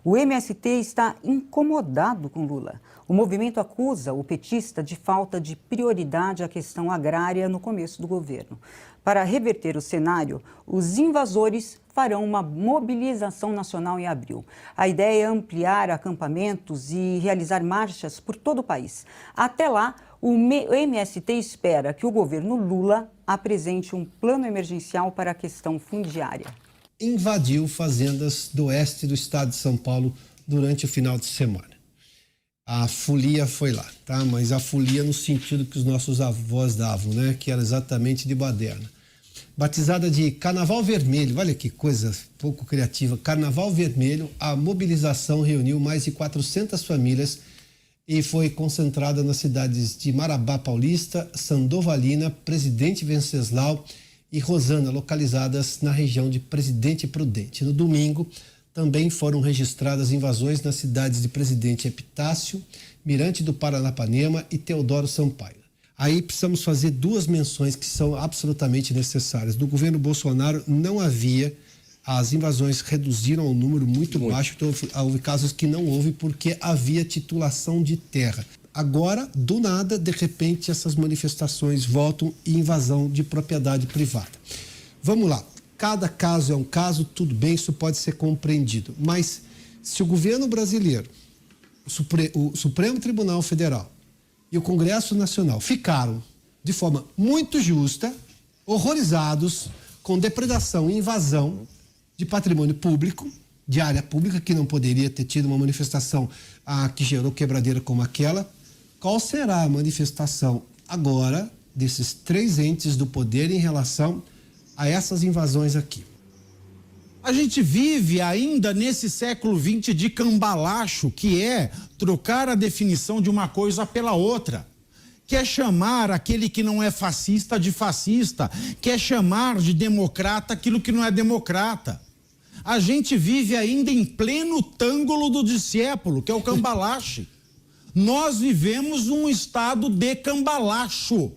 O MST está incomodado com Lula. O movimento acusa o petista de falta de prioridade à questão agrária no começo do governo. Para reverter o cenário, os invasores farão uma mobilização nacional em abril. A ideia é ampliar acampamentos e realizar marchas por todo o país. Até lá, o MST espera que o governo Lula apresente um plano emergencial para a questão fundiária. Invadiu fazendas do oeste do estado de São Paulo durante o final de semana. A folia foi lá, tá? Mas a folia no sentido que os nossos avós davam, né? Que era exatamente de baderna. Batizada de Carnaval Vermelho, olha que coisa pouco criativa. Carnaval Vermelho, a mobilização reuniu mais de 400 famílias e foi concentrada nas cidades de Marabá Paulista, Sandovalina, Presidente Venceslau e Rosana, localizadas na região de Presidente Prudente. No domingo, também foram registradas invasões nas cidades de Presidente Epitácio, Mirante do Paranapanema e Teodoro Sampaio. Aí precisamos fazer duas menções que são absolutamente necessárias. No governo Bolsonaro não havia, as invasões reduziram a um número muito baixo, então houve casos que não houve porque havia titulação de terra. Agora, do nada, de repente, essas manifestações voltam e invasão de propriedade privada. Vamos lá. Cada caso é um caso, tudo bem, isso pode ser compreendido. Mas se o governo brasileiro, o Supremo Tribunal Federal e o Congresso Nacional ficaram, de forma muito justa, horrorizados com depredação e invasão de patrimônio público, de área pública, que não poderia ter tido uma manifestação que gerou quebradeira como aquela, qual será a manifestação agora desses três entes do poder em relação a essas invasões aqui? A gente vive ainda nesse século XX de cambalacho, que é trocar a definição de uma coisa pela outra. Quer chamar aquele que não é fascista de fascista, quer chamar de democrata aquilo que não é democrata. A gente vive ainda em pleno tângulo do discípulo, que é o cambalache. Nós vivemos num estado de cambalacho.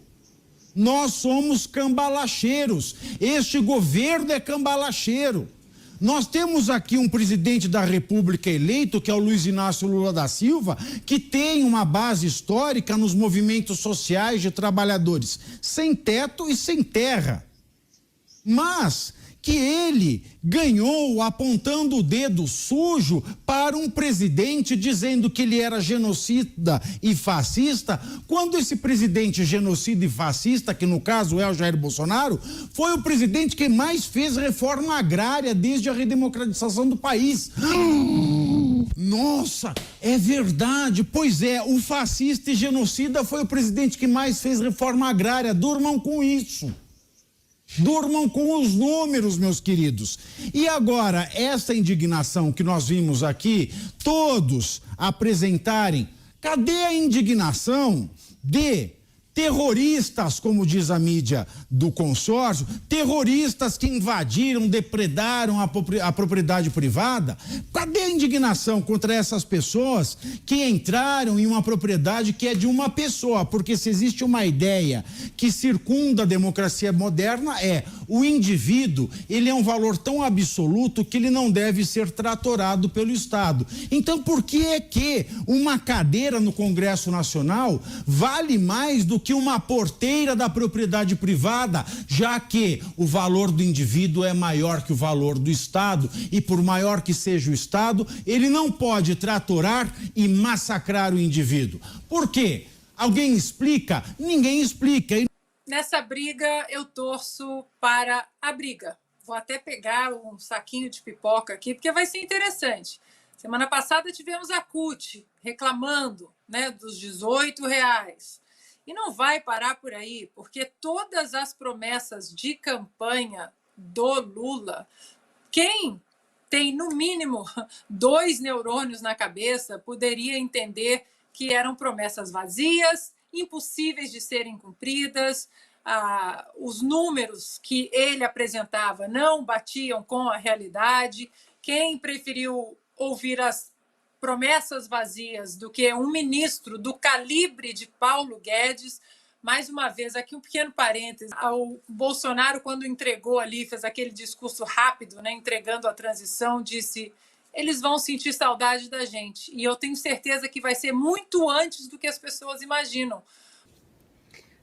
Nós somos cambalacheiros. Este governo é cambalacheiro. Nós temos aqui um presidente da República eleito, que é o Luiz Inácio Lula da Silva, que tem uma base histórica nos movimentos sociais de trabalhadores sem teto e sem terra. Mas que ele ganhou apontando o dedo sujo para um presidente dizendo que ele era genocida e fascista, quando esse presidente genocida e fascista, que no caso é o Jair Bolsonaro, foi o presidente que mais fez reforma agrária desde a redemocratização do país. Nossa, é verdade. Pois é, o fascista e genocida foi o presidente que mais fez reforma agrária. Durmam com isso. Durmam com os números, meus queridos. E agora, essa indignação que nós vimos aqui, todos apresentarem, cadê a indignação de terroristas, como diz a mídia do consórcio, terroristas que invadiram, depredaram a propriedade privada? Cadê a indignação contra essas pessoas que entraram em uma propriedade que é de uma pessoa? Porque se existe uma ideia que circunda a democracia moderna, o indivíduo, ele é um valor tão absoluto que ele não deve ser tratorado pelo Estado. Então, por que é que uma cadeira no Congresso Nacional vale mais do que uma porteira da propriedade privada, já que o valor do indivíduo é maior que o valor do Estado, e por maior que seja o Estado, ele não pode tratorar e massacrar o indivíduo. Por quê? Alguém explica? Ninguém explica. Nessa briga, eu torço para a briga. Vou até pegar um saquinho de pipoca aqui, porque vai ser interessante. Semana passada tivemos a CUT reclamando, né, dos R$18. E não vai parar por aí, porque todas as promessas de campanha do Lula, quem tem, no mínimo, 2 neurônios na cabeça, poderia entender que eram promessas vazias, impossíveis de serem cumpridas. Os números que ele apresentava não batiam com a realidade. Quem preferiu ouvir as promessas vazias do que um ministro do calibre de Paulo Guedes? Mais uma vez, aqui um pequeno parêntese, o Bolsonaro, quando entregou ali, fez aquele discurso rápido, né, entregando a transição, disse: eles vão sentir saudade da gente. E eu tenho certeza que vai ser muito antes do que as pessoas imaginam.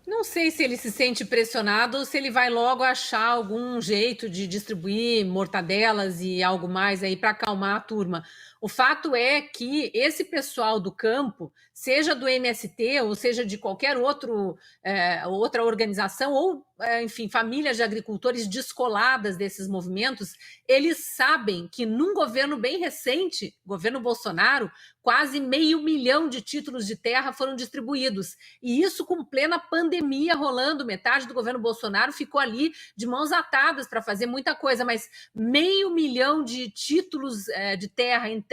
Não sei se ele se sente pressionado ou se ele vai logo achar algum jeito de distribuir mortadelas e algo mais aí para acalmar a turma. O fato é que esse pessoal do campo, seja do MST ou seja de qualquer outra organização, ou, enfim, famílias de agricultores descoladas desses movimentos, eles sabem que num governo bem recente, governo Bolsonaro, quase 500 mil de títulos de terra foram distribuídos. E isso com plena pandemia rolando, metade do governo Bolsonaro ficou ali de mãos atadas para fazer muita coisa, mas 500 mil de títulos de terra entregues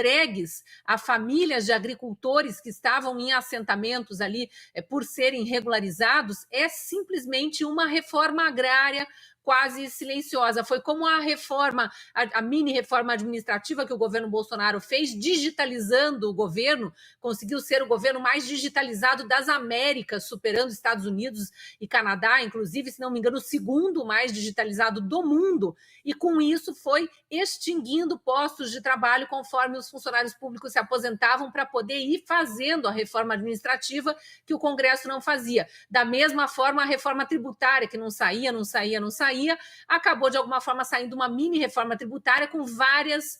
a famílias de agricultores que estavam em assentamentos ali por serem regularizados é simplesmente uma reforma agrária quase silenciosa. Foi como a reforma, a mini reforma administrativa que o governo Bolsonaro fez, digitalizando o governo, conseguiu ser o governo mais digitalizado das Américas, superando Estados Unidos e Canadá, inclusive, se não me engano, o segundo mais digitalizado do mundo, e com isso foi extinguindo postos de trabalho conforme os funcionários públicos se aposentavam para poder ir fazendo a reforma administrativa que o Congresso não fazia. Da mesma forma, a reforma tributária, que não saía, acabou de alguma forma saindo uma mini reforma tributária com vários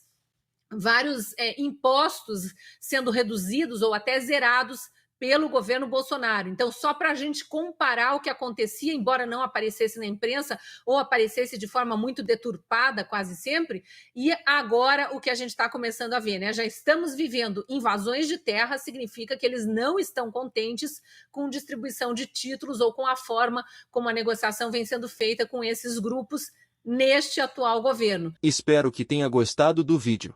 impostos sendo reduzidos ou até zerados pelo governo Bolsonaro. Então, só para a gente comparar o que acontecia, embora não aparecesse na imprensa ou aparecesse de forma muito deturpada quase sempre, e agora o que a gente está começando a ver, né? Já estamos vivendo invasões de terra, significa que eles não estão contentes com distribuição de títulos ou com a forma como a negociação vem sendo feita com esses grupos neste atual governo. Espero que tenha gostado do vídeo.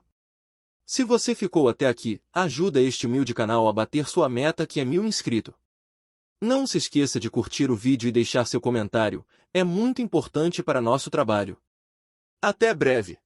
Se você ficou até aqui, ajuda este humilde canal a bater sua meta, que é 1000 inscritos. Não se esqueça de curtir o vídeo e deixar seu comentário, é muito importante para nosso trabalho. Até breve!